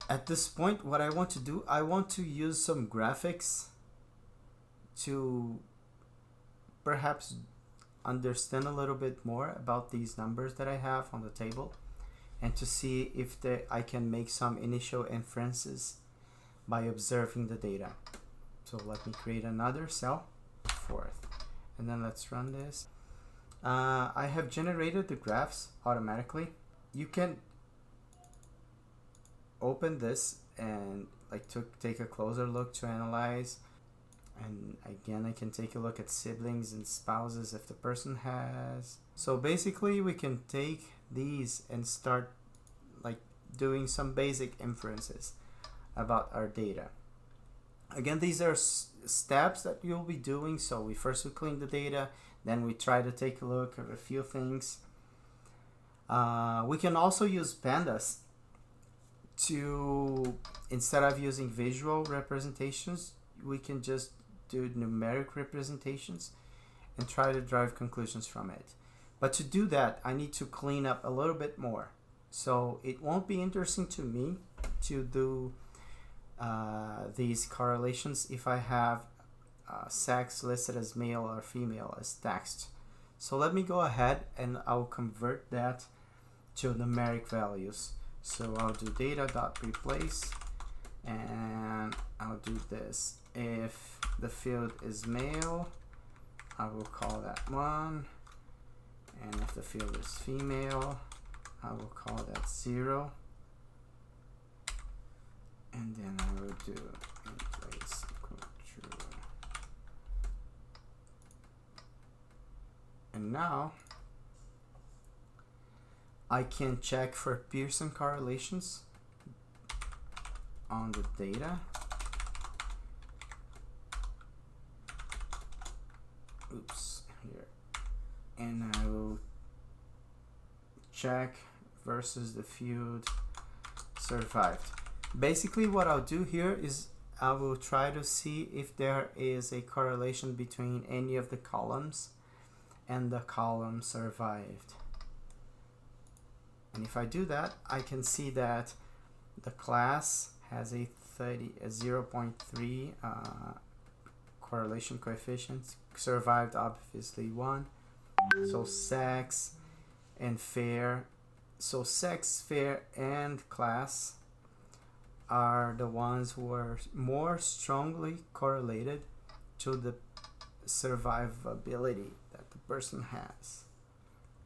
At this point, what I want to do, I want to use some graphics to perhaps understand a little bit more about these numbers that I have on the table, and to see if I can make some initial inferences by observing the data. So let me create another cell, fourth, and then let's run this. I have generated the graphs automatically. You can open this and take a closer look to analyze, and again I can take a look at siblings and spouses if the person has. So basically we can take these and start doing some basic inferences about our data. Again, these are steps that you'll be doing. So we clean the data, then we try to take a look at a few things. We can also use pandas to, instead of using visual representations, we can just do numeric representations and try to drive conclusions from it. But to do that, I need to clean up a little bit more. So it won't be interesting to me to do these correlations if I have sex listed as male or female as text. So let me go ahead and I'll convert that to numeric values. So I'll do data.replace, and I'll do this. If the field is male, I will call that 1, and if the field is female, I will call that 0, and then I will do replace equal true. And now I can check for Pearson correlations on the data. Oops, here. And I will check versus the field survived. Basically what I'll do here is I will try to see if there is a correlation between any of the columns and the column survived. And if I do that, I can see that the class has a 0.3 correlation coefficient. Survived obviously 1. So sex and fair. So sex, fair, and class are the ones who are more strongly correlated to the survivability that the person has.